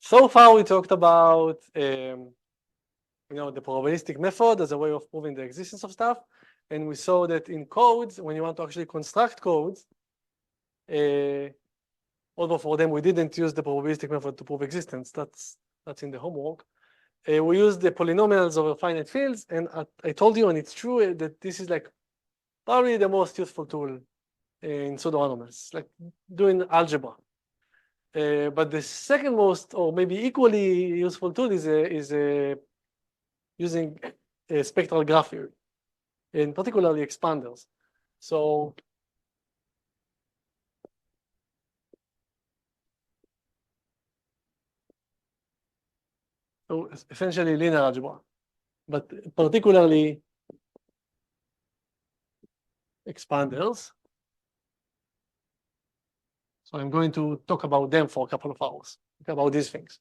So far we talked about the probabilistic method as a way of proving the existence of stuff, and we saw that in codes, when you want to actually construct codes, although for them we didn't use the probabilistic method to prove existence, that's in the homework. We used the polynomials over finite fields, and I told you, and it's true, that this is like probably the most useful tool in pseudo-anomalies, like doing algebra. But the second most, or maybe equally useful tool is using spectral graph theory, and particularly expanders. So essentially linear algebra, but particularly expanders. So I'm going to talk about them for a couple of hours, about these things.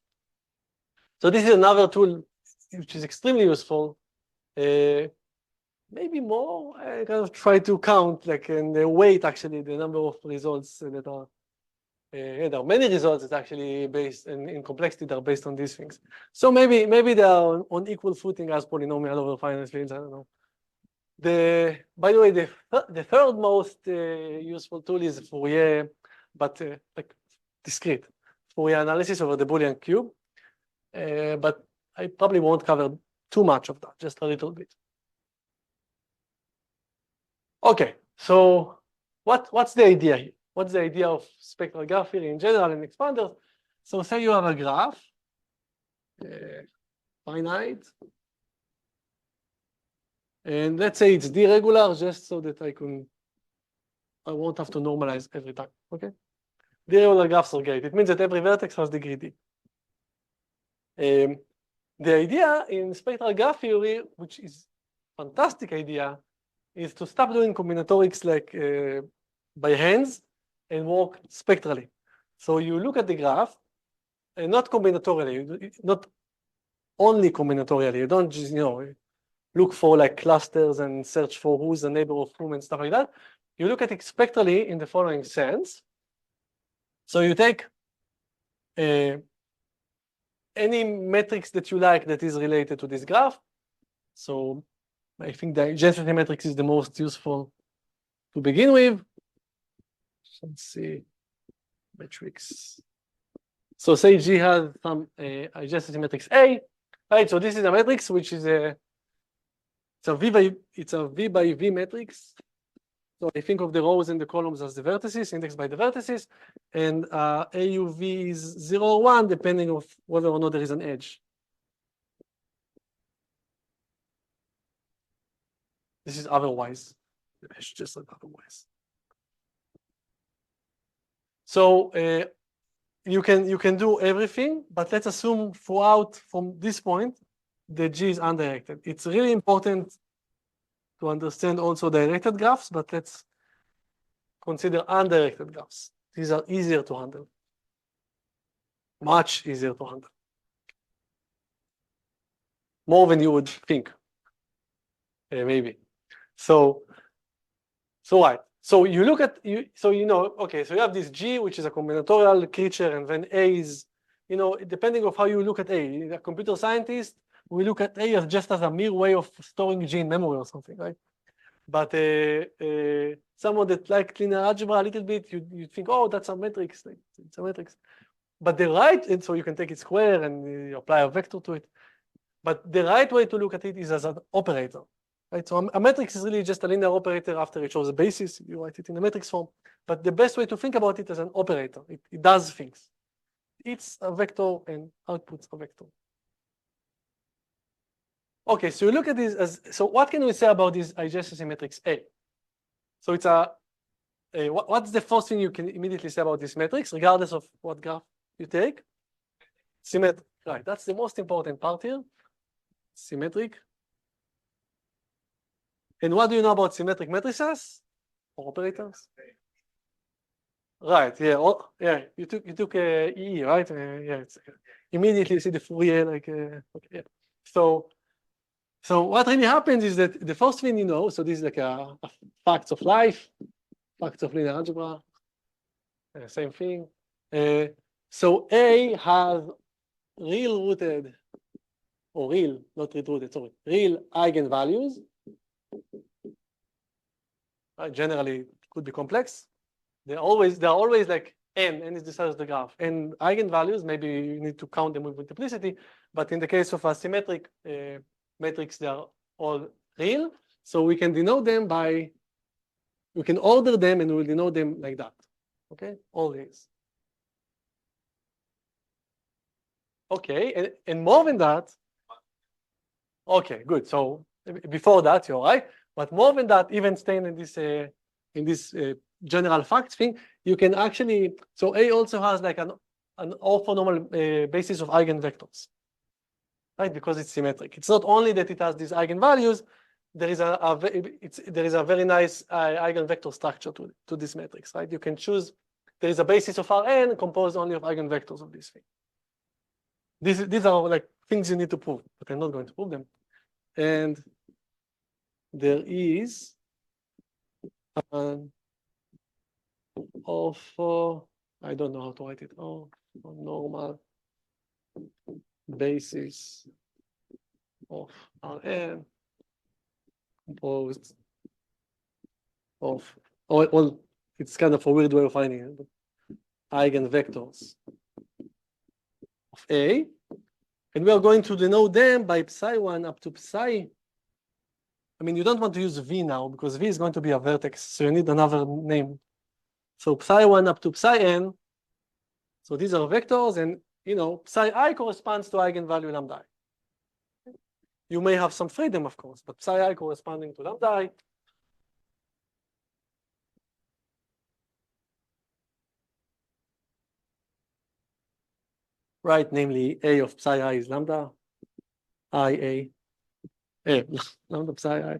So this is another tool which is extremely useful. Maybe more, I kind of try to count, like, and weight actually the number of results that are. There are many results that actually based in complexity that are based on these things. So maybe they are on equal footing as polynomial over finite fields. I don't know. By the way, the third most useful tool is Fourier, but like discrete Fourier analysis over the Boolean cube. But I probably won't cover too much of that, just a little bit. Okay, so what's the idea here? What's the idea of spectral graph theory in general and expanders? So say you have a graph, finite, and let's say it's d-regular, just so that I won't have to normalize every time. Okay, d-regular graphs are great. It means that every vertex has degree d. The idea in spectral graph theory, which is a fantastic idea, is to stop doing combinatorics like by hands and work spectrally. So you look at the graph, and not combinatorially, not only combinatorially. You don't just look for like clusters and search for who's the neighbor of whom and stuff like that. You look at it spectrally in the following sense. So you take any matrix that you like that is related to this graph. So I think the adjacency matrix is the most useful to begin with. Let's see, matrix. So say G has some adjacency matrix A, right? So this is a matrix which is it's a V by V matrix. So I think of the rows and the columns as the vertices, indexed by the vertices, and AUV is 0 or 1, depending on whether or not there is an edge. This is otherwise. It's just like otherwise. So you can do everything, but let's assume throughout from this point the G is undirected. It's really important to understand also directed graphs, but let's consider undirected graphs. These are easier to handle, much easier to handle, more than you would think, maybe. So right. So you look at okay. So you have this G, which is a combinatorial creature, and then A is, depending on how you look at A. A computer scientist, we look at A as just as a mere way of storing G in memory or something, right? But someone that likes linear algebra a little bit, you think, oh, that's a matrix. It's a matrix. But the right, and so you can take it square and you apply a vector to it. But the right way to look at it is as an operator. Right, so a matrix is really just a linear operator after it shows a basis. You write it in a matrix form. But the best way to think about it as an operator. It does things. It's a vector and outputs a vector. Okay, so you look at this as, so what can we say about this adjacency matrix A? So it's what's the first thing you can immediately say about this matrix, regardless of what graph you take? Symmetric, right? That's the most important part here. Symmetric. And what do you know about symmetric matrices or operators? Right. Yeah. Yeah. You took EE, right? Yeah. Immediately you see the Fourier, like. Okay, yeah. So what really happens is that the first thing you know. So this is like a facts of life, facts of linear algebra. Same thing. So A has real rooted, or real, not rooted, sorry, real eigenvalues. Generally, it could be complex. They're always like n is the size of the graph. And eigenvalues, maybe you need to count them with multiplicity, but in the case of a symmetric matrix, they are all real. So we can denote them by, we can order them and we'll denote them like that. Okay, all these. Okay, and more than that, okay, good. So before that, you're right. But more than that, even staying in this general facts thing, you can actually, so A also has like an orthonormal basis of eigenvectors, right? Because it's symmetric. It's not only that it has these eigenvalues, there is a very nice eigenvector structure to this matrix, right? You can choose, there is a basis of Rn composed only of eigenvectors of this thing. These are like things you need to prove, but I'm not going to prove them. And there is an I don't know how to write it. Normal basis of Rn composed of, well, it's kind of a weird way of finding it, but eigenvectors of A. And we are going to denote them by psi1 up to psi. I mean, you don't want to use V now because V is going to be a vertex, so you need another name. So psi1 up to psi n. So these are vectors, and you know, psi I corresponds to eigenvalue lambda I. You may have some freedom, of course, but psi I corresponding to lambda I. Right, namely A of psi I is lambda I A. Lambda psi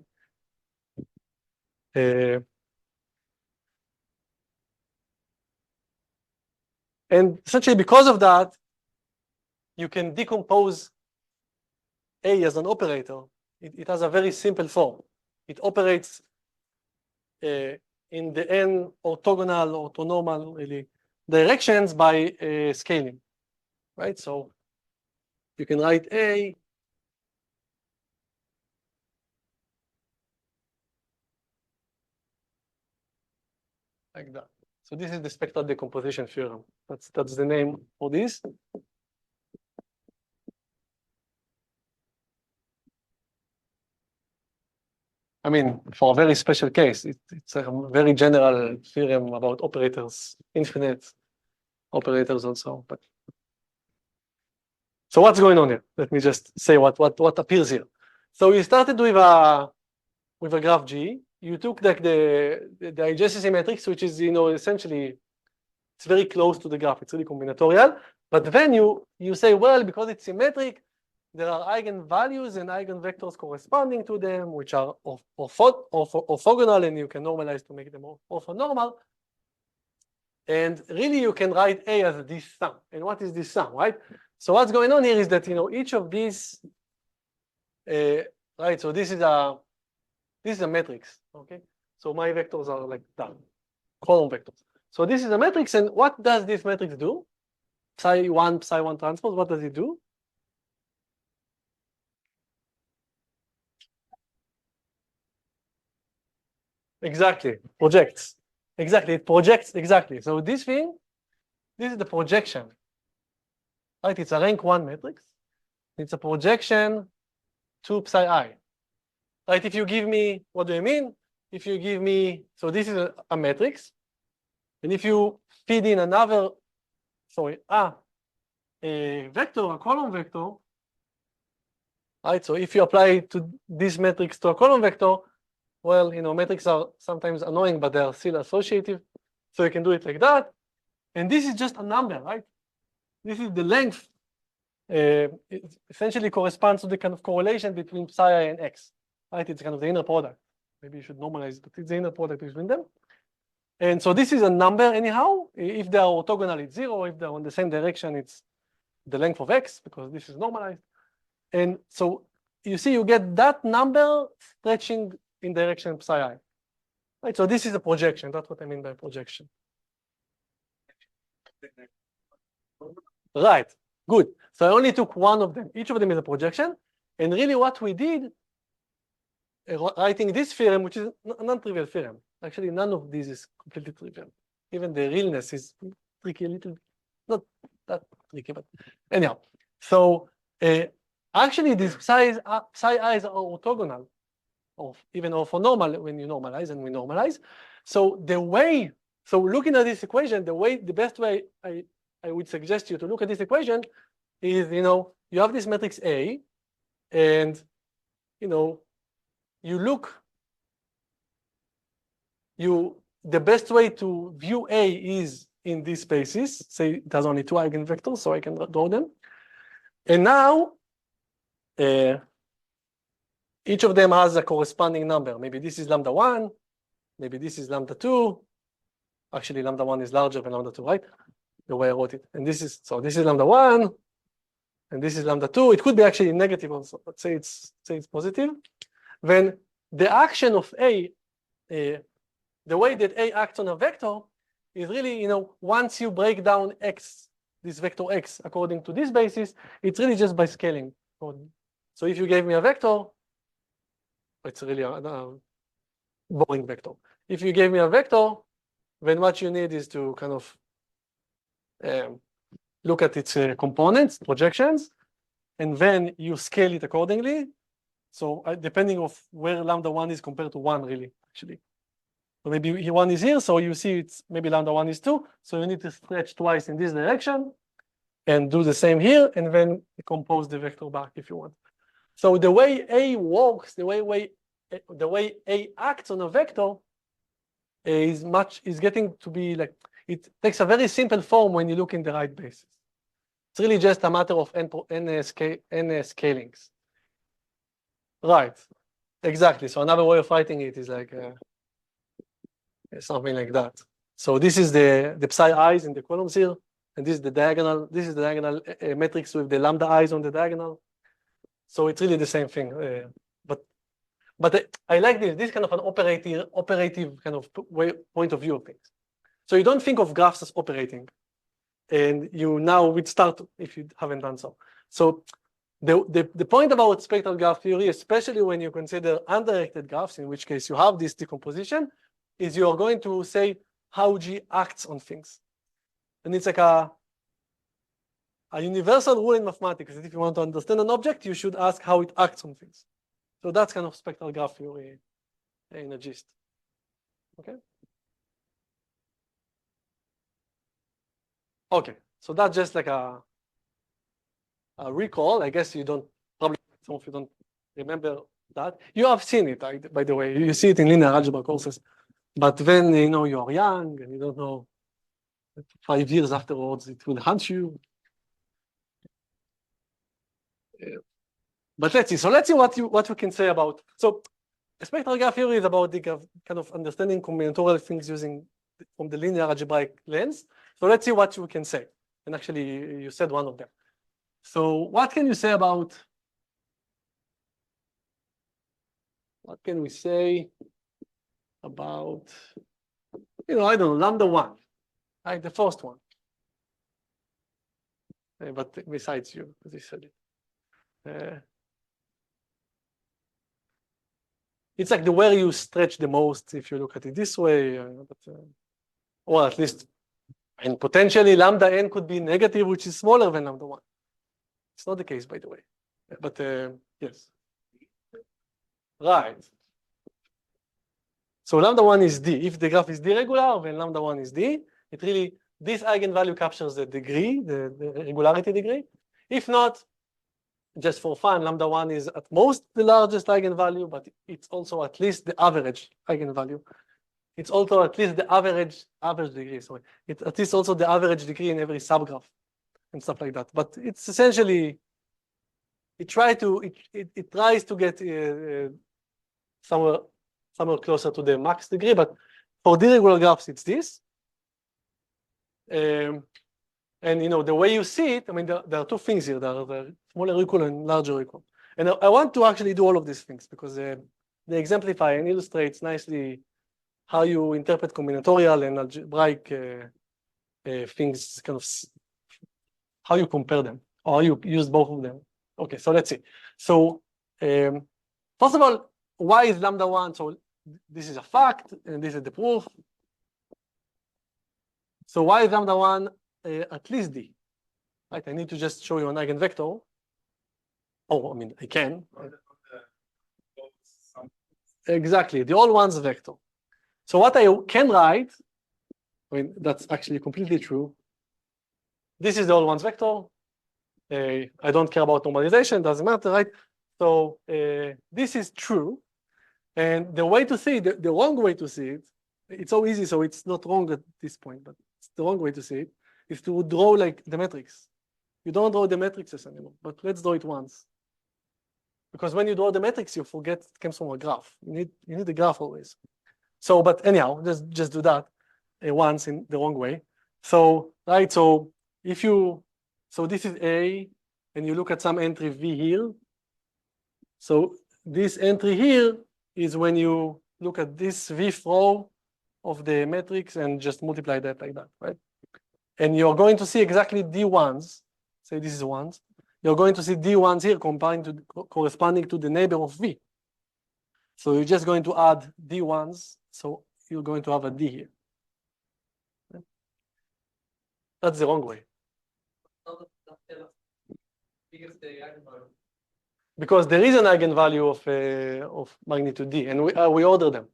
I. And essentially, because of that, you can decompose A as an operator. It has a very simple form. It operates in the n orthogonal, orthonormal really, directions by scaling, right? So you can write A like that. So this is the spectral decomposition theorem. That's the name for this. I mean, for a very special case, it's a very general theorem about operators, infinite operators also. But so what's going on here? Let me just say what appears here. So you started with a graph G. You took like the adjacency matrix, which is, you know, essentially it's very close to the graph. It's really combinatorial. But then you say, well, because it's symmetric, there are eigenvalues and eigenvectors corresponding to them, which are orthogonal, and you can normalize to make them orthonormal. And really, you can write A as this sum. And what is this sum, right? So what's going on here is that, you know, each of these, right? So this is a matrix, okay? So my vectors are like that, column vectors. So this is a matrix, and what does this matrix do? Psi1 transpose, what does it do? Exactly, projects. Exactly, it projects, exactly. So this thing, this is the projection, right? It's a rank 1 matrix. It's a projection to psi I. Right, if you give me, what do I mean? If you give me, so this is a matrix, and if you feed in another, sorry, a vector, a column vector, right? So if you apply to this matrix to a column vector, well, you know, metrics are sometimes annoying, but they are still associative. So you can do it like that. And this is just a number, right? This is the length. It essentially corresponds to the kind of correlation between psi I and x, right? It's kind of the inner product. Maybe you should normalize it, but it's the inner product between them. And so this is a number anyhow. If they are orthogonal, it's 0. If they're on the same direction, it's the length of x, because this is normalized. And so you see, you get that number stretching in direction psi I. Right, so this is a projection. That's what I mean by projection. Right. Good. So I only took one of them. Each of them is a projection. And really what we did, writing this theorem, which is a non-trivial theorem. Actually, none of these is completely trivial. Even the realness is tricky a little, not that tricky, but anyhow. So actually, these psi i's are orthogonal, or even orthonormal when you normalize, and we normalize. So so looking at this equation, the best way I would suggest you to look at this equation is, you have this matrix A, and the best way to view A is in these spaces. Say it has only two eigenvectors, so I can draw them. And now each of them has a corresponding number. Maybe this is lambda 1, maybe this is lambda 2. Actually, lambda 1 is larger than lambda 2, right? The way I wrote it. And this is lambda 1, and this is lambda 2. It could be actually negative also. Let's say it's positive. Then the action of A, the way that A acts on a vector is really, once you break down X, this vector X, according to this basis, it's really just by scaling. So if you gave me a vector, it's really a boring vector. If you gave me a vector, then what you need is to kind of look at its components, projections, and then you scale it accordingly. So depending of where lambda 1 is compared to 1, really, actually. So maybe 1 is here, so you see it's maybe lambda 1 is 2. So you need to stretch twice in this direction and do the same here, and then compose the vector back if you want. So the way A works, the way A acts on a vector is getting to be like, it takes a very simple form when you look in the right basis. It's really just a matter of n scalings. Right, exactly. So another way of writing it is like something like that. So this is the psi i's in the columns here, and this is the diagonal. This is the diagonal matrix with the lambda i's on the diagonal. So it's really the same thing. But I like this kind of an operative kind of point of view of things. So you don't think of graphs as operating, and you now would start if you haven't done so. So the point about spectral graph theory, especially when you consider undirected graphs, in which case you have this decomposition, is you are going to say how G acts on things. And it's like a universal rule in mathematics that if you want to understand an object, you should ask how it acts on things. So that's kind of spectral graph theory in a gist. Okay. Okay, so that's just like a recall. I guess you don't, probably some of you don't remember that. You have seen it, by the way. You see it in linear algebra courses. But then, you are young and you don't know, 5 years afterwards, it will haunt you. But let's see. So let's see what you can say about. So spectral graph theory is about the kind of understanding combinatorial things using from the linear algebraic lens. So let's see what you can say. And actually, you said one of them. So what can you say about? What can we say about? I don't know, lambda 1, right? The first one. But besides you, as you said it. It's like the where you stretch the most if you look at it this way, or at least, and potentially lambda n could be negative, which is smaller than lambda 1. It's not the case, by the way. But yes. Right. So lambda 1 is D. If the graph is D regular, then lambda 1 is D. It really, this eigenvalue captures the degree, the regularity degree. If not, just for fun, lambda 1 is at most the largest eigenvalue, but it's also at least the average eigenvalue. It's also at least the average degree, sorry. It's at least also the average degree in every subgraph and stuff like that. But it's essentially, it tries to get somewhere closer to the max degree, but for the irregular graphs, it's this. And the way you see it, I mean, there are two things here. There are the smaller equal and larger equal. And I want to actually do all of these things because they exemplify and illustrates nicely how you interpret combinatorial and algebraic things, kind of how you compare them. Or you used both of them. Okay, so let's see. So first of all, why is lambda 1? So this is a fact, and this is the proof. So why is lambda 1 at least D? Right, I need to just show you an eigenvector. Oh, I mean, I can. Exactly, the all ones vector. So what I can write, I mean, that's actually completely true. This is the all ones vector. I don't care about normalization, doesn't matter, right? So this is true. And the way to see it, the wrong way to see it, it's so easy, so it's not wrong at this point, but it's the wrong way to see it, is to draw like the matrix. You don't draw the matrices anymore, but let's draw it once. Because when you draw the matrix, you forget it comes from a graph. You need the graph always. So, but anyhow, just do that once in the wrong way. So, right, so if you, so this is A, and you look at some entry V here. So this entry here is when you look at this V row of the matrix and just multiply that like that, right? And you're going to see exactly D1s. Say this is ones. You're going to see D1s here corresponding to the neighbor of V. So you're just going to add D1s. So you're going to have a D here. That's the wrong way. Because there is an eigenvalue of magnitude D, and we order them.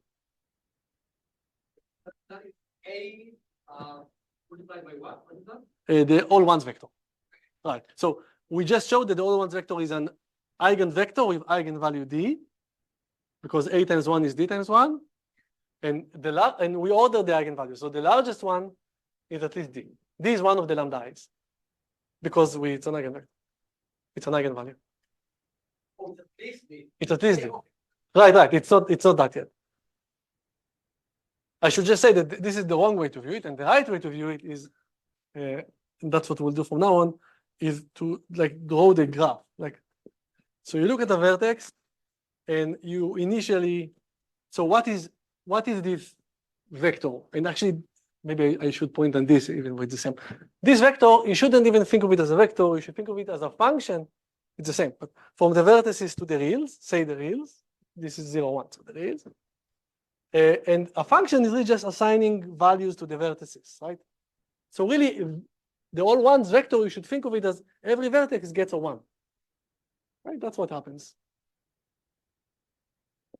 That is A multiplied by what? What is that? The all ones vector. Right. So we just showed that the all ones vector is an eigenvector with eigenvalue D, because A times 1 is D times 1. And we order the eigenvalue. So the largest one is at least D. D is one of the lambda i's, because it's an eigenvector. It's an eigenvalue. Oh, it's at least D. It's at least D. Right. It's not that yet. I should just say that this is the wrong way to view it, and the right way to view it is, and that's what we'll do from now on, is to like draw the graph. Like, so you look at the vertex, and you initially, so what is this vector? And actually, maybe I should point on this even with the same. This vector, you shouldn't even think of it as a vector. You should think of it as a function. It's the same. But from the vertices to the reals, say the reals, this is 0, 1, so the reals. And a function is really just assigning values to the vertices, right? So really, the all ones vector, you should think of it as every vertex gets a 1. Right? That's what happens.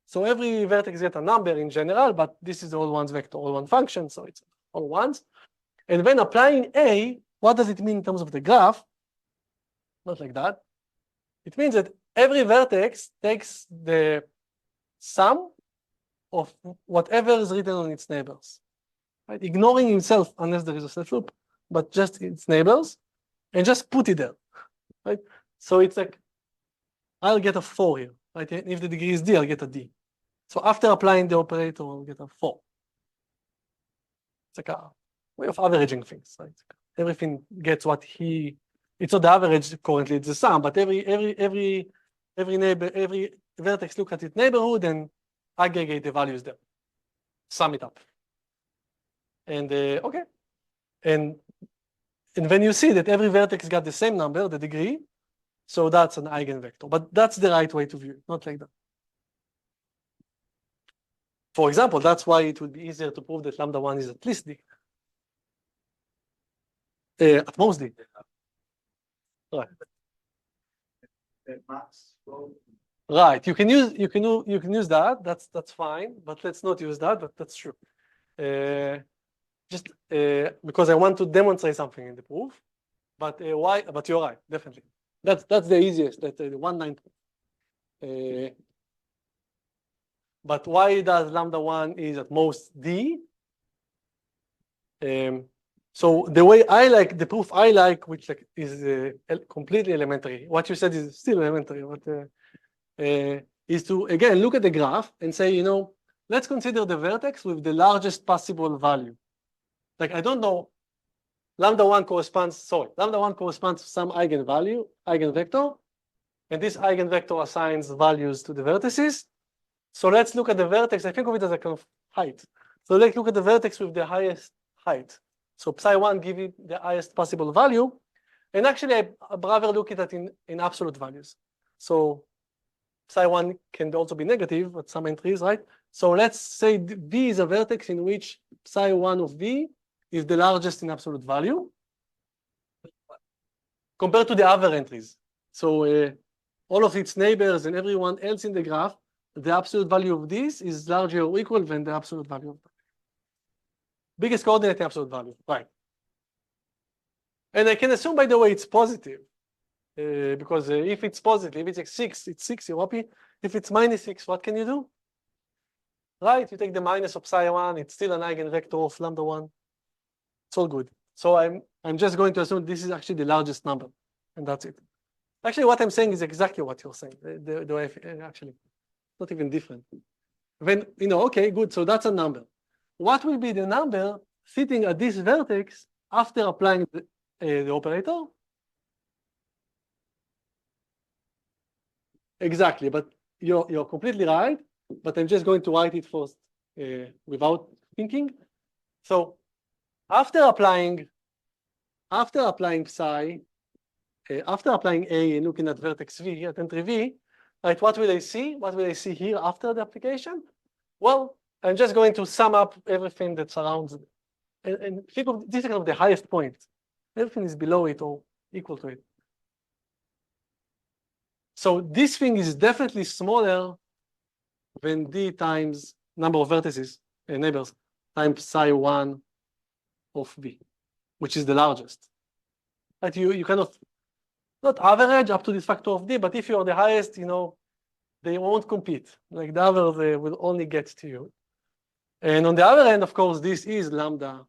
So every vertex gets a number in general, but this is the all ones vector, all one function, so it's all ones. And when applying A, what does it mean in terms of the graph? Not like that. It means that every vertex takes the sum of whatever is written on its neighbors, right? Ignoring himself unless there is a self loop, but just its neighbors, and just put it there, right? So it's like, I'll get a 4 here, right? If the degree is D, I'll get a D. So after applying the operator, I'll get a 4. It's like a way of averaging things, right? Everything gets what it's not the average currently, it's the sum, but every vertex look at its neighborhood and aggregate the values there, sum it up. And okay. And when you see that every vertex got the same number, the degree, so that's an eigenvector. But that's the right way to view it, not like that. For example, that's why it would be easier to prove that lambda 1 is at least D. At most D. Right. Right. You can use that. That's fine. But let's not use that. But that's true. Just because I want to demonstrate something in the proof. But why? But you're right. Definitely. That's the easiest. That's the 192. But why does lambda 1 is at most D? So the way I like, the proof I like, which like is completely elementary. What you said is still elementary, but is to, again, look at the graph and say, let's consider the vertex with the largest possible value. Like, I don't know, lambda 1 corresponds to some eigenvector, and this eigenvector assigns values to the vertices. So let's look at the vertex. I think of it as a kind of height. So let's look at the vertex with the highest height. So psi1 give it the highest possible value. And actually, I'd rather look at it in absolute values. So psi1 can also be negative at some entries, right? So let's say V is a vertex in which psi1 of V is the largest in absolute value compared to the other entries. So all of its neighbors and everyone else in the graph, the absolute value of this is larger or equal than the absolute value of that. Biggest coordinate absolute value, right? And I can assume, by the way, it's positive. Because if it's positive, if it's 6, it's 6, you're happy. If it's -6, what can you do? Right, you take the minus of psi1, it's still an eigenvector of lambda1. It's all good. So I'm just going to assume this is actually the largest number, and that's it. Actually, what I'm saying is exactly what you're saying. The way actually, not even different. Then, okay, good, so that's a number. What will be the number sitting at this vertex after applying the operator? Exactly, but you're completely right, but I'm just going to write it first without thinking. So after applying psi, after applying A and looking at vertex V, at entry V, right, what will I see? What will I see here after the application? Well, I'm just going to sum up everything that surrounds it. And think of this is kind of the highest point. Everything is below it or equal to it. So this thing is definitely smaller than D times number of vertices, neighbors, times psi1 of V, which is the largest. Right? You kind of, not average up to this factor of D, but if you are the highest, they won't compete. Like the others will only get to you. And on the other end, of course, this is lambda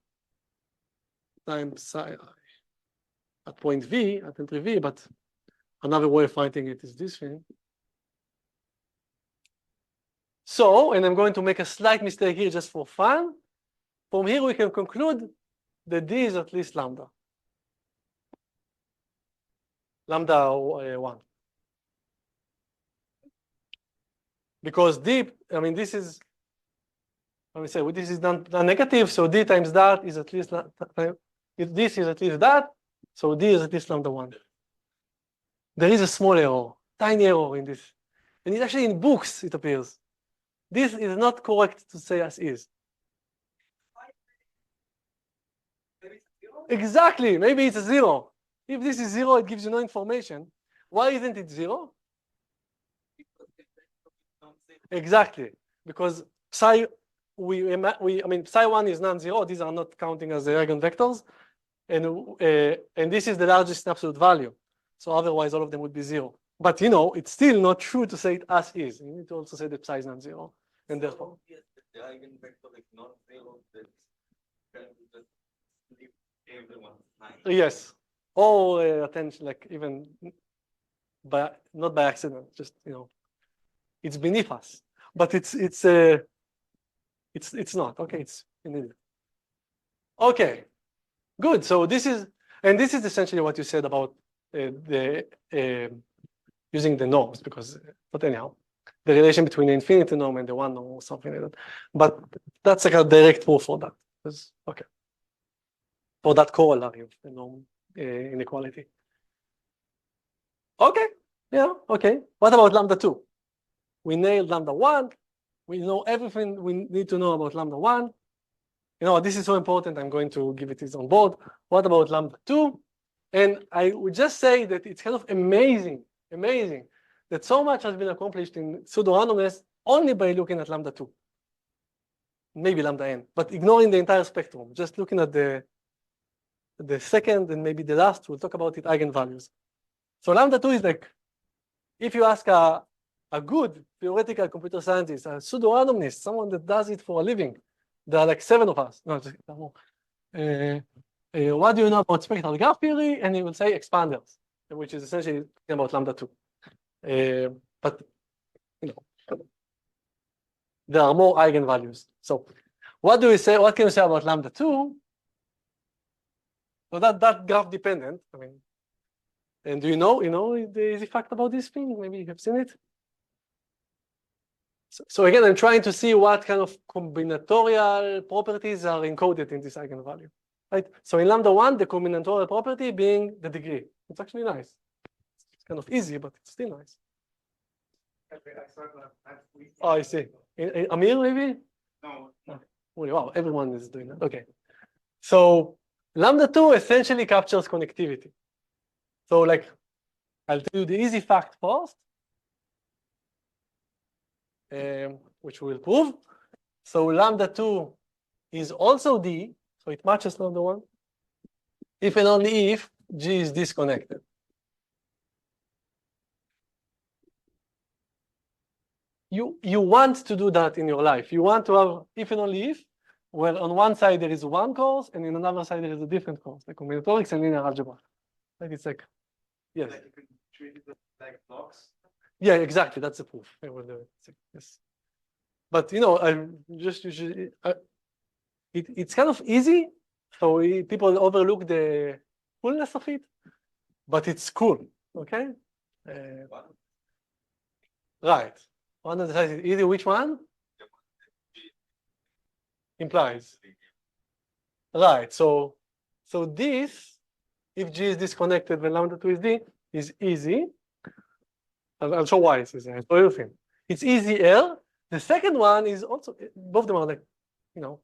times psi at point V, at entry V, but another way of writing it is this thing. So, and I'm going to make a slight mistake here just for fun. From here, we can conclude that D is at least lambda. Lambda 1. Because D, this is, let me say, well, this is non-negative, so D times that is at least, if this is at least that, so D is at least lambda 1. There is a small error, tiny error in this. And it's actually in books, it appears. This is not correct to say as is. Exactly, maybe it's a 0. If this is 0, it gives you no information. Why isn't it 0? Exactly, because psi1 is non-zero. These are not counting as the eigenvectors, and this is the largest in absolute value. So otherwise, all of them would be 0. But it's still not true to say it as is. You need to also say that psi is non-zero, and therefore the eigenvector is not 0. That can just leave everyone. Yes, or attention, like even not by accident, just it's beneath us, but it's not. Okay, it's in. Okay, good. So this is essentially what you said about using the norms, because but anyhow, the relation between the infinity norm and the one norm or something like that. But that's like a direct proof for that. Okay. For that corollary of the norm inequality. Okay. Yeah. Okay. What about lambda 2? We nailed lambda 1. We know everything we need to know about lambda 1. This is so important. I'm going to give it on board. What about lambda 2? And I would just say that it's kind of amazing that so much has been accomplished in pseudo-randomness only by looking at lambda 2. Maybe lambda n, but ignoring the entire spectrum, just looking at the second and maybe the last, we'll talk about it, eigenvalues. So lambda 2 is like, if you ask a good theoretical computer scientist, a pseudo-randomnist, someone that does it for a living, there are like 7 of us. No, what do you know about spectral graph theory? And he will say expanders, which is essentially about lambda 2. But there are more eigenvalues. So what do we say? What can we say about lambda 2? So that graph dependent. And do you know the easy fact about this thing? Maybe you have seen it. So again, I'm trying to see what kind of combinatorial properties are encoded in this eigenvalue, right? So in lambda 1, the combinatorial property being the degree. It's actually nice. It's kind of easy, but it's still nice. Oh, I see. Amir, maybe? No. Oh, wow, everyone is doing that. Okay. So lambda 2 essentially captures connectivity. So like, I'll tell you the easy fact first, which we'll prove. So lambda 2 is also D, so it matches lambda 1, if and only if G is disconnected. You want to do that in your life. You want to have if and only if, where on one side there is one course, and in another side there is a different course, like combinatorics and linear algebra. Like it's like, yes. Like you can treat it like blocks. Yeah, exactly. That's the proof. I will do it. Yes. But you know, I just usually it's kind of easy, so people overlook the coolness of it, but it's cool. Okay. Right. One of the sides is easy. Which one? Implies. Right. So this, if G is disconnected when lambda 2 is D, is easy. I'll show why it's easy. I'll show everything. It's easier. The second one is also, both of them are like, you know,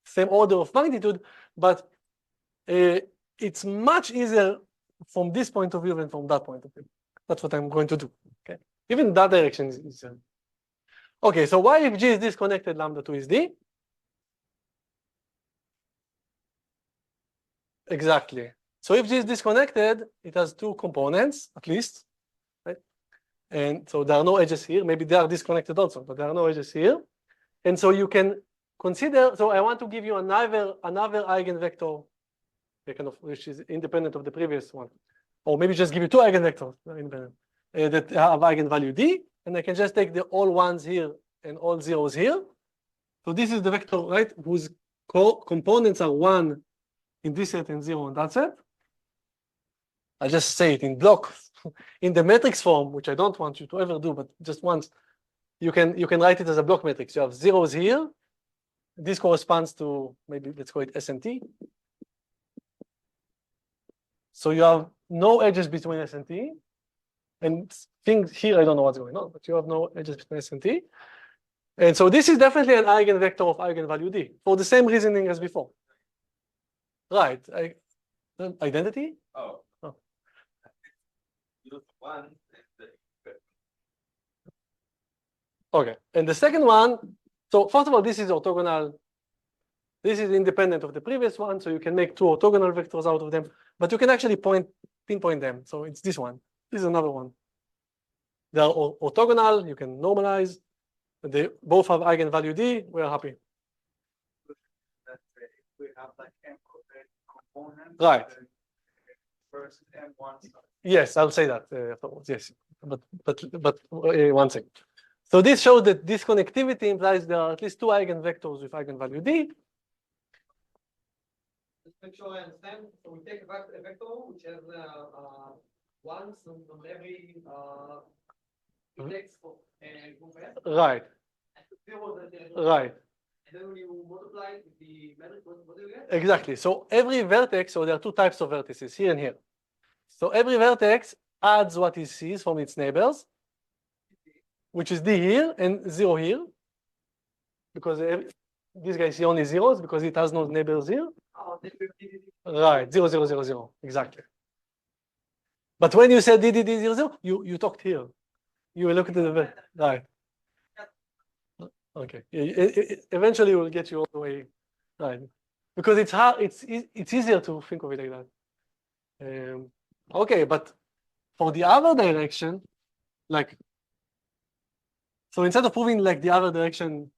same order of magnitude, but it's much easier from this point of view than from that point of view. That's what I'm going to do. Okay. Even that direction is easier. Okay, so why if G is disconnected, lambda 2 is D? Exactly. So if G is disconnected, it has two components, at least. Right? And so there are no edges here. Maybe they are disconnected also, but there are no edges here. And so you can consider, so I want to give you another eigenvector, kind of, which is independent of the previous one. Or maybe just give you two eigenvectors independent, that have eigenvalue D, and I can just take the all ones here and all zeros here. So this is the vector, right, whose components are 1 in this set and 0 in that set. I'll just say it in blocks. In the matrix form, which I don't want you to ever do, but just once, you can write it as a block matrix. You have zeros here. This corresponds to, maybe let's call it S and T. So you have no edges between S and T. And things here, I don't know what's going on, but you have no edges between S and T. And so this is definitely an eigenvector of eigenvalue D, for the same reasoning as before. Right. Identity? Oh. Oh. Use one. Okay. And the second one, so first of all, this is orthogonal. This is independent of the previous one, so you can make two orthogonal vectors out of them, but you can actually pinpoint them. So it's this one. This is another one. They are orthogonal. You can normalize. They both have eigenvalue D. We are happy. We have like M components. Right. Versus M1. Yes, I'll say that afterwards. Yes, but one second. So this shows that this connectivity implies there are at least two eigenvectors with eigenvalue D. Just make sure I understand. So we take a vector which has ones on every index of group S. Right. And right. And then when you multiply it with the matrix, what do you get? Exactly. So every vertex, so there are two types of vertices, here and here. So every vertex adds what it sees from its neighbors, which is D here and 0 here, because this guy sees only zeros because it has no neighbors here. Oh, Right, 0, 0, 0, 0, exactly. But when you said D, 0, 0, you talked here. You looked at the right. Okay. Eventually, we'll get you all the way right, because it's hard. It's easier to think of it like that. Okay, but for the other direction, like, so instead of proving like the other direction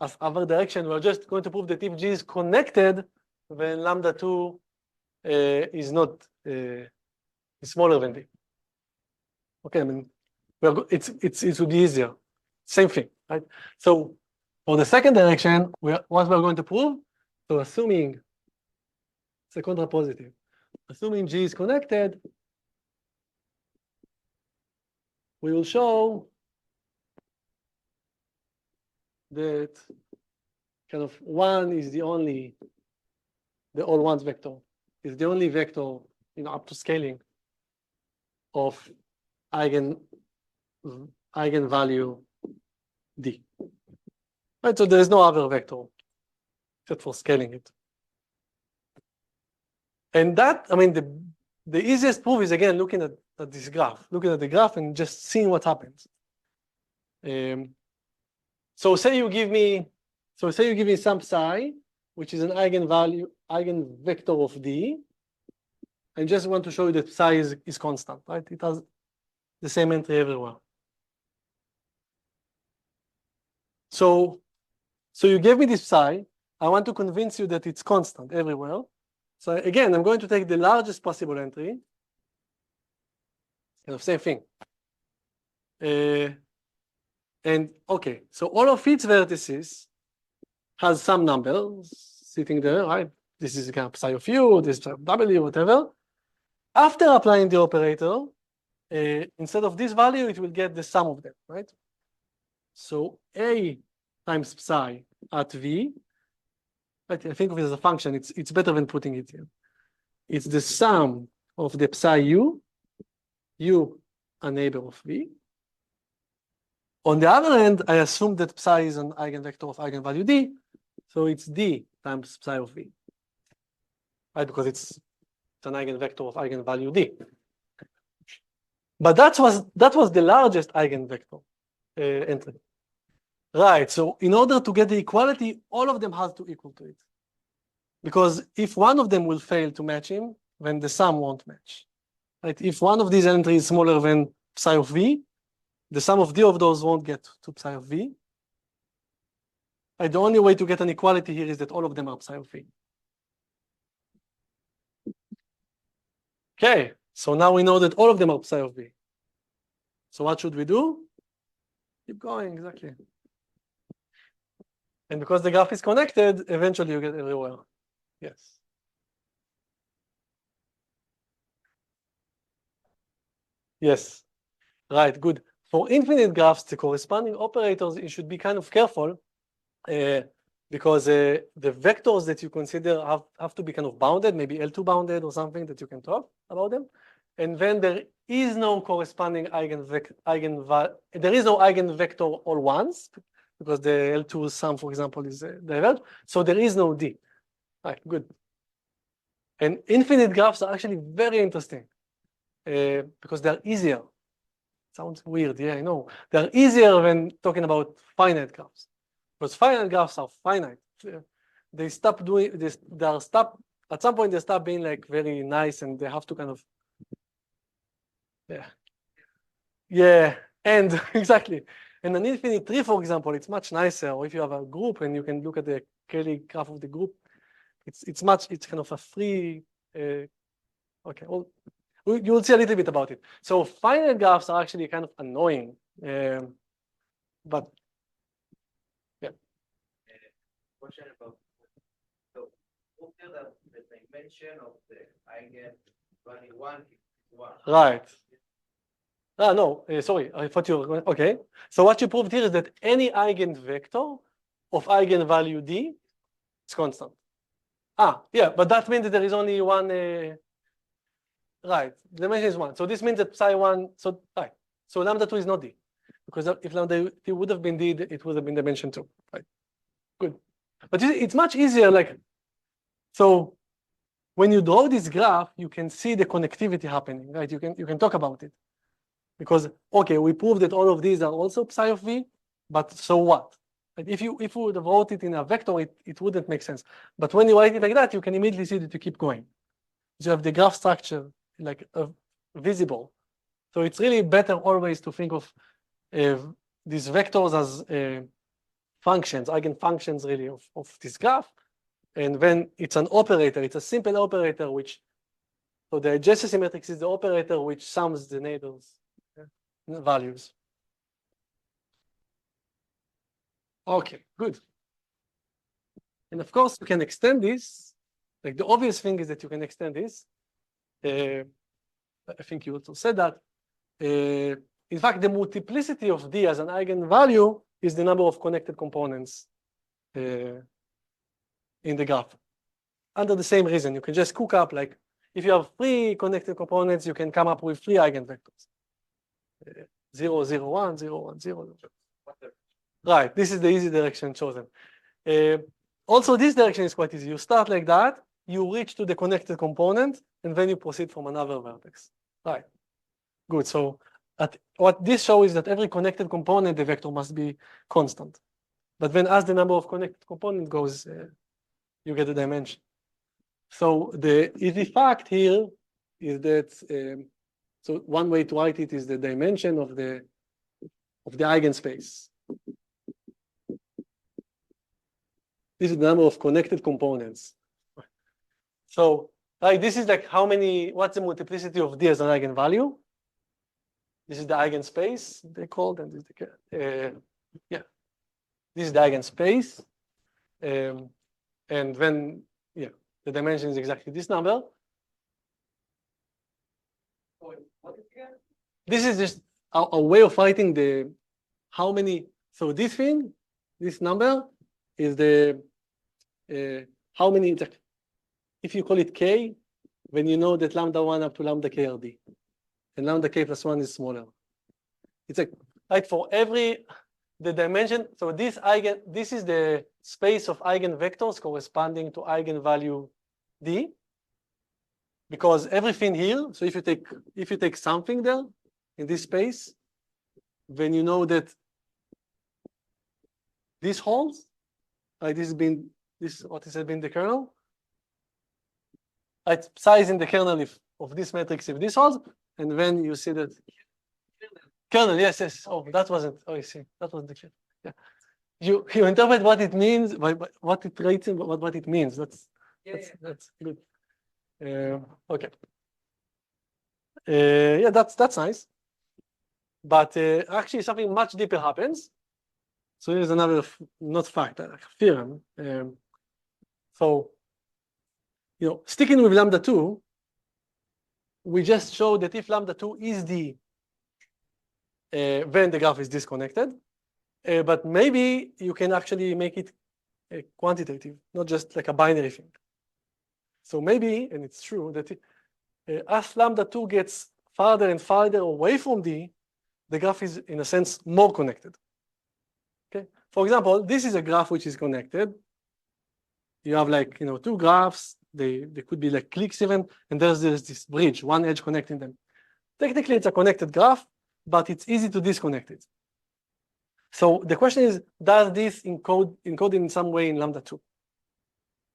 as other direction, we're just going to prove that if G is connected, then lambda 2 is not is smaller than D. Okay, I mean, it would be easier. Same thing, right? So for the second direction, what we're going to prove, so assuming it's a contrapositive, assuming G is connected, we will show that kind of 1 is the all ones vector is the only vector, up to scaling of eigenvalue D. Right, so there is no other vector except for scaling it. And that, I mean, the easiest proof is again looking at this graph, looking at the graph and just seeing what happens. So say you give me some psi, which is an eigenvector of D. I just want to show you that psi is constant, right? It has the same entry everywhere. So you gave me this psi. I want to convince you that it's constant everywhere. So again, I'm going to take the largest possible entry. Kind of same thing. And okay, so all of its vertices has some numbers sitting there, right? This is kind of psi of u, this is psi of w, whatever. After applying the operator, instead of this value, it will get the sum of them, right? So a times psi at v, right? I think of it as a function. It's better than putting it here. It's the sum of the psi u, a neighbor of v. On the other hand, I assume that psi is an eigenvector of eigenvalue d, so it's d times psi of v, right? Because it's an eigenvector of eigenvalue d. But that was the largest eigenvector entry, right? So in order to get the equality, all of them has to equal to it, because if one of them will fail to match him, then the sum won't match, right? If one of these entries is smaller than psi of v, the sum of d of those won't get to psi of v. Right? The only way to get an equality here is that all of them are psi of v. Okay, so now we know that all of them are psi of v. So what should we do? Keep going, exactly. And because the graph is connected, eventually you get everywhere. Yes. Yes, right, good. For infinite graphs, the corresponding operators, you should be kind of careful because the vectors that you consider have to be kind of bounded, maybe L2 bounded or something that you can talk about them. And then there is no corresponding there is no eigenvector all ones, because the L2 sum, for example, is diverged. So there is no D. Right, good. And infinite graphs are actually very interesting because they're easier. Sounds weird, yeah, I know. They're easier than talking about finite graphs. Because finite graphs are finite. They stop doing this, at some point they stop being like very nice and they have to kind of, yeah, and exactly. And an infinite tree, for example, it's much nicer. Or if you have a group and you can look at the Kelly graph of the group, it's kind of a free, okay, well, you will see a little bit about it. So finite graphs are actually kind of annoying, but yeah. Question about, so we'll feel that the dimension of the eigenvalue 1 is 1. Right. Ah, no, sorry, I thought you were going, okay. So what you proved here is that any eigenvector of eigenvalue d is constant. Ah, yeah, but that means that there is only one, right, the dimension is 1. So this means that psi 1, so right. So lambda 2 is not d. Because if lambda 2 would have been d, it would have been dimension 2. Right. Good. But it's much easier, like, so when you draw this graph, you can see the connectivity happening, right? You can talk about it. Because, okay, we proved that all of these are also psi of v, but so what? Like if you would have wrote it in a vector, it wouldn't make sense. But when you write it like that, you can immediately see that you keep going. You have the graph structure like visible. So it's really better always to think of these vectors as functions, eigenfunctions really of this graph. And then it's an operator, it's a simple operator which, so the adjacency matrix is the operator which sums the neighbors values. Okay, good. And of course, you can extend this. Like the obvious thing is that you can extend this. I think you also said that. In fact, the multiplicity of D as an eigenvalue is the number of connected components in the graph. under the same reason. You can just cook up, like, if you have 3 connected components, you can come up with 3 eigenvectors. 0, 0, 1, 0, 1, 0. Right, this is the easy direction chosen. Also, this direction is quite easy. You start like that, you reach to the connected component, and then you proceed from another vertex. Right, good. So what this shows is that every connected component, the vector must be constant. But then as the number of connected components goes, you get the dimension. So the easy fact here is that, so one way to write it is the dimension of the eigenspace. This is the number of connected components. So, right, this is like how many, what's the multiplicity of D as an eigenvalue? This is the eigenspace, they called, and this is the, yeah, this is the eigenspace. And then, yeah, the dimension is exactly this number. What is it again? This is just a way of writing the, how many, so this thing, this number is the, how many, if you call it K, then you know that lambda 1 up to lambda K are D. And lambda K plus 1 is smaller. It's like, right, for every, the dimension, so this is the space of eigenvectors corresponding to eigenvalue D. Because everything here, so if you take something there in this space, then you know that this holds, right? This what has been the kernel. Right, size in the kernel of this matrix if this holds, and then you see that kernel, yes. Oh, that wasn't. Oh, I see. That was the kernel. Yeah. You interpret what it means by what it writes and what it means. That's good. Okay. Yeah, that's nice. But actually, something much deeper happens. So here's another, not fact, like theorem. So, sticking with lambda 2, we just showed that if lambda 2 is D, then the graph is disconnected. But maybe you can actually make it quantitative, not just like a binary thing. So maybe, and it's true, that as lambda 2 gets farther and farther away from D, the graph is, in a sense, more connected. Okay. For example, this is a graph which is connected. You have like, 2 graphs. They could be like cliques even, and there's this bridge, one edge connecting them. Technically, it's a connected graph, but it's easy to disconnect it. So the question is, does this encode in some way in lambda 2?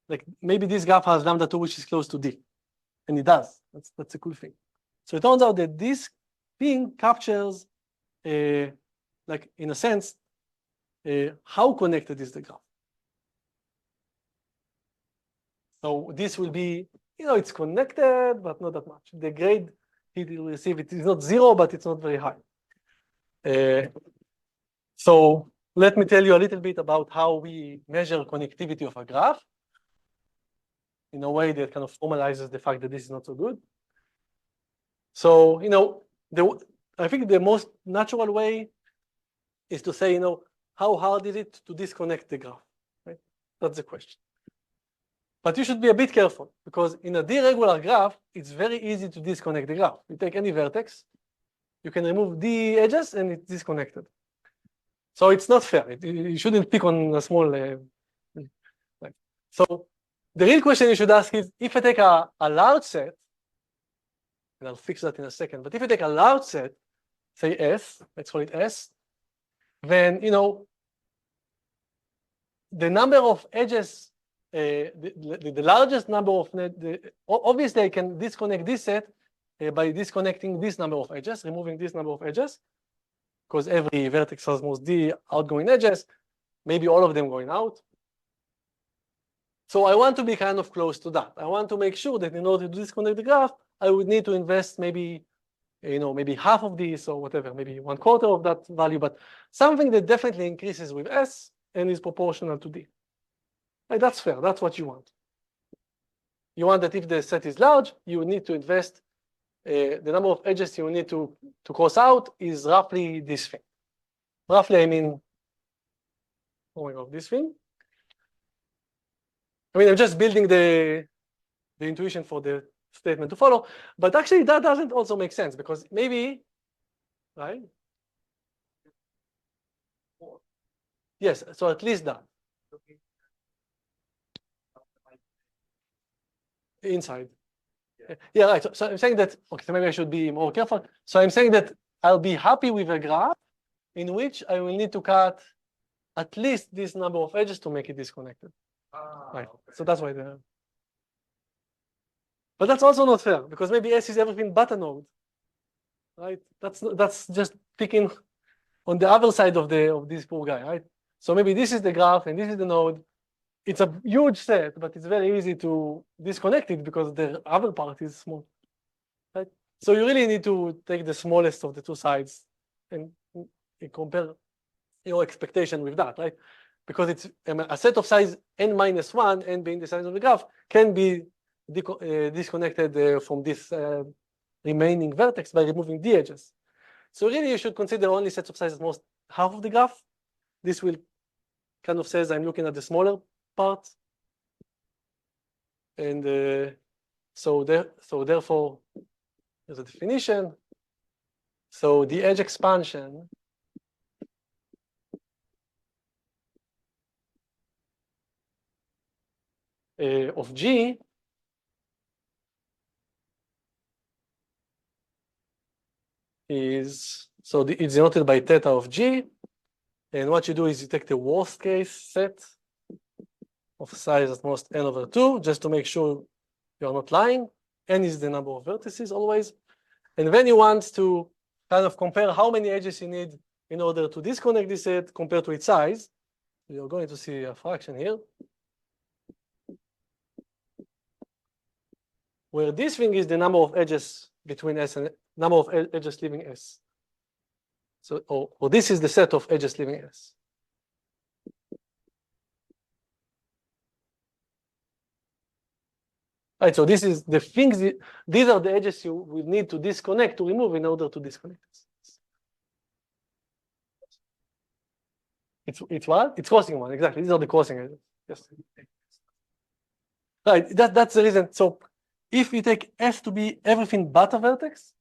Like maybe this graph has lambda 2 which is close to D, and it does. That's a cool thing. So it turns out that this thing captures, like in a sense, how connected is the graph. So this will be, it's connected, but not that much. The grade it will receive, it is not 0, but it's not very high. So let me tell you a little bit about how we measure connectivity of a graph in a way that kind of formalizes the fact that this is not so good. So, I think the most natural way is to say, how hard is it to disconnect the graph, right? That's the question. But you should be a bit careful, because in a D-regular graph, it's very easy to disconnect the graph. You take any vertex, you can remove the edges, and it's disconnected. So it's not fair. You shouldn't pick on a small. So the real question you should ask is, if I take a large set, and I'll fix that in a second, but if I take a large set, say S, let's call it S, then, the number of edges, the largest number of, obviously I can disconnect this set by disconnecting this number of edges, removing this number of edges, because every vertex has most D outgoing edges, maybe all of them going out. So I want to be kind of close to that. I want to make sure that in order to disconnect the graph, I would need to invest maybe, maybe half of this or whatever, maybe 1/4 of that value, but something that definitely increases with S and is proportional to D. Right, that's fair. That's what you want. You want that if the set is large, you would need to invest, the number of edges you need to cross out is roughly this thing. Roughly, I mean, oh my God, this thing. I mean, I'm just building the intuition for the statement to follow, but actually that doesn't also make sense because maybe, right? Yes, so at least that. Inside. Yeah, right. So I'm saying that, okay, so maybe I should be more careful. So I'm saying that I'll be happy with a graph in which I will need to cut at least this number of edges to make it disconnected. Right. Okay. So that's why the. But that's also not fair because maybe S is everything but a node. Right? That's just picking on the other side of this poor guy, right? So maybe this is the graph and this is the node. It's a huge set, but it's very easy to disconnect it because the other part is small. Right? So you really need to take the smallest of the two sides and compare your expectation with that, right? Because it's a set of size n minus 1, n being the size of the graph, can be disconnected from this remaining vertex by removing the edges. So really you should consider only sets of sizes most half of the graph. This will kind of says I'm looking at the smaller part. And so therefore, there's a definition. So the edge expansion of G is, so it's denoted by theta of G. And what you do is you take the worst case set of size at most n over 2, just to make sure you're not lying. N is the number of vertices always. And then you want to kind of compare how many edges you need in order to disconnect this set compared to its size. You're going to see a fraction here, where this thing is the number of edges between S and number of edges leaving S. So, or this is the set of edges leaving S. Right, so this is the things, these are the edges you will need to disconnect, to remove in order to disconnect this. It's what? It's crossing one, exactly. These are the crossing edges. Yes. Right, that's the reason. So if you take F to be everything but a vertex,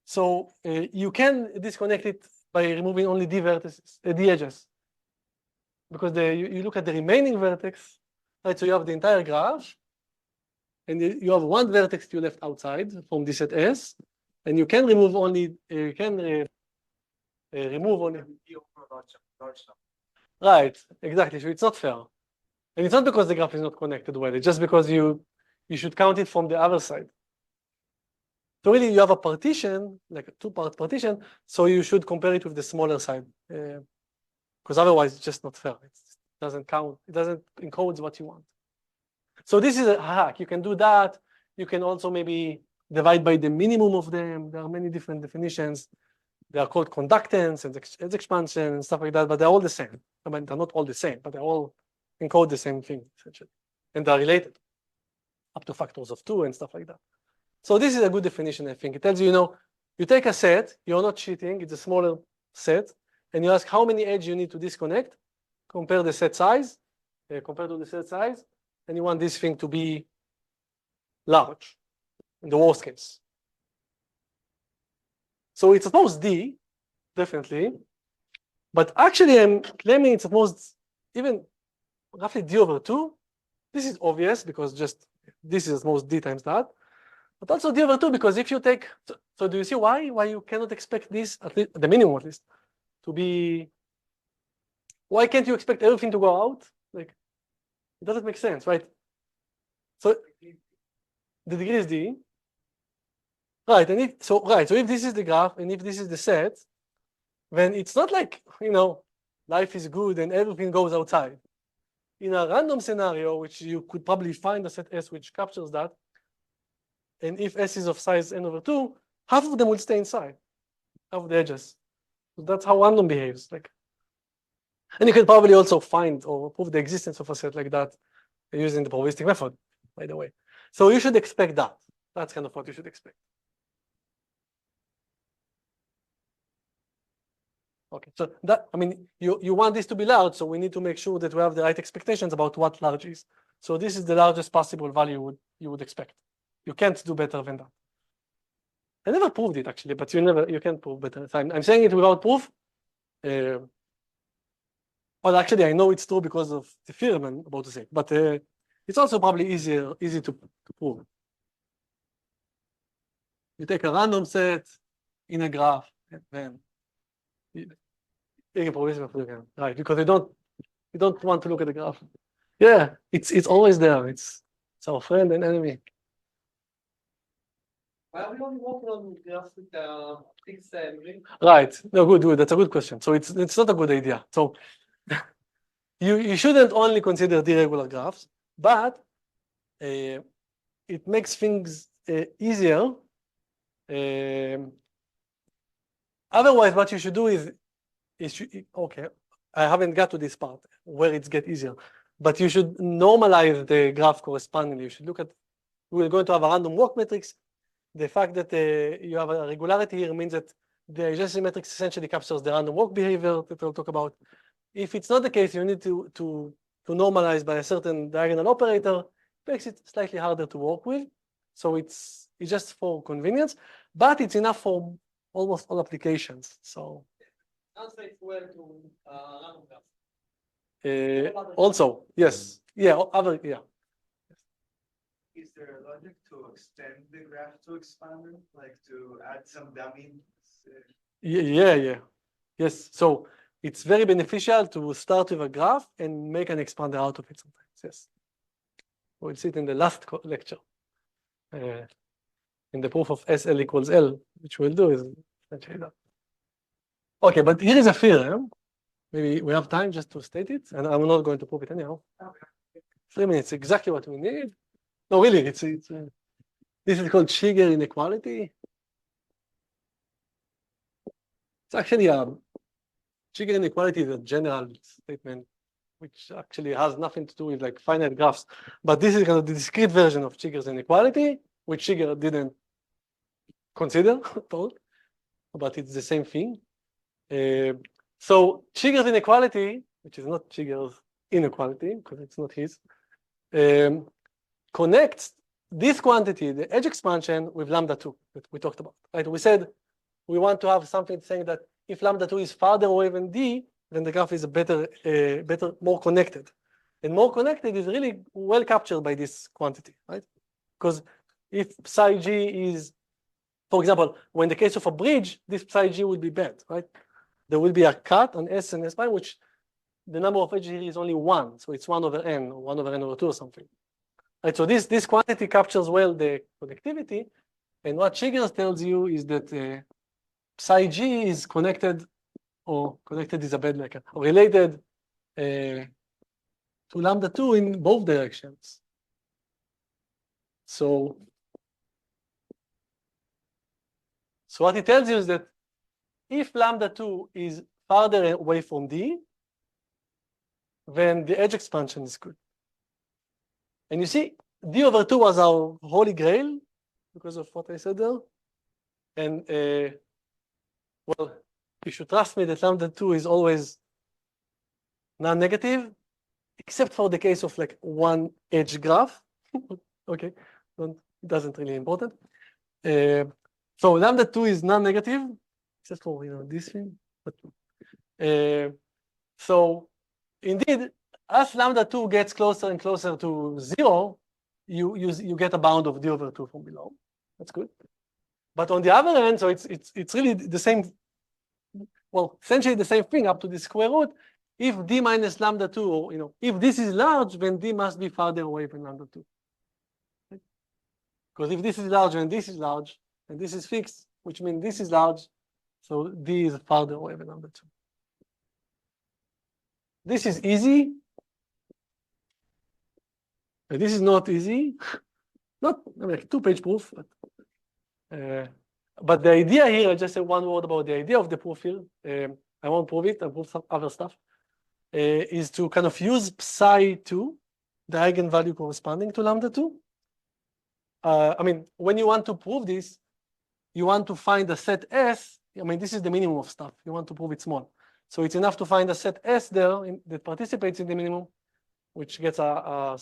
so you can disconnect it by removing only the vertices, the edges. Because you look at the remaining vertex, right? So you have the entire graph, and you have one vertex you left outside from this set S, and you can remove only, remove only. Right, exactly. So it's not fair. And it's not because the graph is not connected well, it's just because you should count it from the other side. So really you have a partition, like a two-part partition, so you should compare it with the smaller side. Because otherwise it's just not fair. It doesn't count, it doesn't encode what you want. So this is a hack. You can do that. You can also maybe divide by the minimum of them. There are many different definitions. They are called conductance and edge expansion and stuff like that, but they're all the same. I mean, they're not all the same, but they all encode the same thing, essentially. And they're related up to factors of 2 and stuff like that. So this is a good definition, I think. It tells you, you take a set, you're not cheating, it's a smaller set, and you ask how many edges you need to disconnect, compare the set size, compared to the set size, and you want this thing to be large, in the worst case. So it's supposed D, definitely, but actually I'm claiming it's supposed even roughly D over 2. This is obvious because just this is most D times that, but also D over 2 because if you take, so do you see why you cannot expect this, at least the minimum at least, to be, why can't you expect everything to go out? Like, it doesn't make sense, right? So the degree is D. Right, and so if this is the graph and if this is the set, then it's not like, life is good and everything goes outside. In a random scenario, which you could probably find a set S which captures that, and if S is of size n over 2, half of them will stay inside, half of the edges. So that's how random behaves. And you can probably also find or prove the existence of a set like that using the probabilistic method, by the way. So you should expect that. That's kind of what you should expect. Okay, so that, I mean, you want this to be large, so we need to make sure that we have the right expectations about what large is. So this is the largest possible value you would expect. You can't do better than that. I never proved it actually, but you can't prove better. So I'm saying it without proof. Well, actually, I know it's true because of the theorem I'm about to say, but it's also probably easy to prove. You take a random set in a graph, and then right? Because you don't want to look at the graph. Yeah, it's always there. It's our friend and enemy. Why are we only working on graphs with fixed degree? Right. No, good. That's a good question. So it's not a good idea. So you shouldn't only consider the irregular graphs, but it makes things easier. Otherwise, what you should do is okay. I haven't got to this part where it gets easier, but you should normalize the graph correspondingly. You should look at. We're going to have a random walk matrix. The fact that you have a regularity here means that the adjacency matrix essentially captures the random walk behavior that we'll talk about. If it's not the case, you need to normalize by a certain diagonal operator. It makes it slightly harder to work with. So it's just for convenience, but it's enough for almost all applications. So Translates well to random graphs. also, yes, yeah, Is there a logic to extend the graph to expander, like to add some dummy? Yes. So it's very beneficial to start with a graph and make an expander out of it sometimes. Yes, we'll see it in the last lecture. In the proof of SL equals L, which we'll do is essentially that. Okay, but here is a theorem. Maybe we have time just to state it, and I'm not going to prove it anyhow. Okay. 3 minutes, exactly what we need. No, really, this is called Shiger inequality. It's actually Shiger inequality is a general statement which actually has nothing to do with like finite graphs. But this is kind of the discrete version of Shiger's inequality, which Shiger didn't consider at all, but it's the same thing. So Shiger's inequality, which is not Shiger's inequality because it's not his, connects this quantity, the edge expansion, with lambda 2 that we talked about. Right? We said we want to have something saying that if lambda 2 is farther away than d, then the graph is better, more connected. And more connected is really well captured by this quantity, right? Because if psi g is, for example, when in the case of a bridge, this psi g would be bad, right? There will be a cut on S and S prime, which the number of edges here is only 1. So it's 1 over n, or 1 over n over 2 or something. Right, so this quantity captures well the connectivity. And what Shiger tells you is that psi g is connected, or connected is a bad letter, or related to lambda 2 in both directions. So what it tells you is that if lambda 2 is farther away from d, then the edge expansion is good. And you see, d over 2 was our holy grail because of what I said there. And well, you should trust me that lambda 2 is always non-negative, except for the case of like one edge graph. Okay, it doesn't really important. So lambda 2 is non-negative, except for this thing. But so indeed, as lambda 2 gets closer and closer to 0, you get a bound of d over 2 from below. That's good. But on the other hand, so it's really the same, well, essentially the same thing up to the square root. If d minus lambda 2, or if this is large, then d must be farther away from lambda 2. Right? Because if this is large and this is large, and this is fixed, which means this is large, so d is farther away than lambda 2. This is easy. This is not easy. Not like 2-page proof, but the idea here, I just say one word about the idea of the proof here. I won't prove it, I'll prove some other stuff. Is to kind of use psi 2, the eigenvalue corresponding to lambda 2. I mean, when you want to prove this, you want to find a set S. I mean, this is the minimum of stuff. You want to prove it small. So it's enough to find a set S there that participates in the minimum, which gets a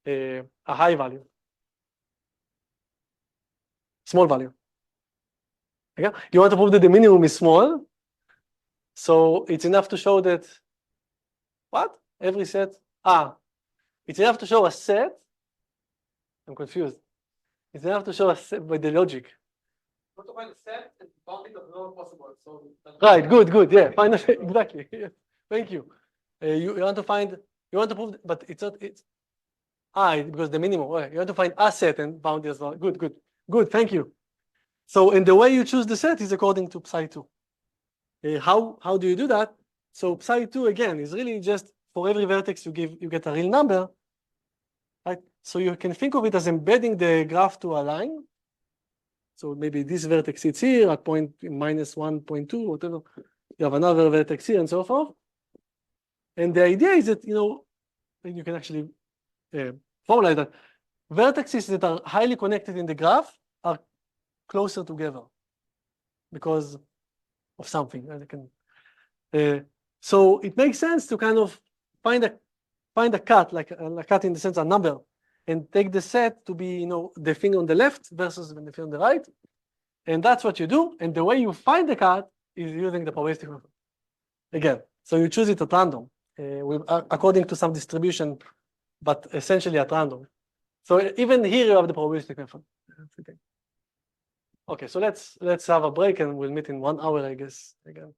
a high value, small value. Okay? You want to prove that the minimum is small, so it's enough to show that what? Every set? It's enough to show a set. I'm confused. It's enough to show a set by the logic. Want to find a set and bound it as low as possible. So Right, good, yeah, finally, exactly. Yeah. Thank you. You want to find, you want to prove, but it's not, because the minimum, right. You want to find a set and bound it as well. Good, thank you. So, and the way you choose the set is according to psi2. How do you do that? So psi2 again is really just for every vertex you get a real number, right? So you can think of it as embedding the graph to a line. So maybe this vertex sits here at point -1.2, whatever. You have another vertex here and so forth. And the idea is that, you can actually formulate that vertices that are highly connected in the graph are closer together because of something. So it makes sense to kind of find a cut, like a cut in the sense of number, and take the set to be, the thing on the left versus the thing on the right. And that's what you do. And the way you find the cut is using the probabilistic method. Again, so you choose it at random, according to some distribution, but essentially at random. So even here you have the probabilistic method. Okay, so let's have a break and we'll meet in 1 hour, I guess, again.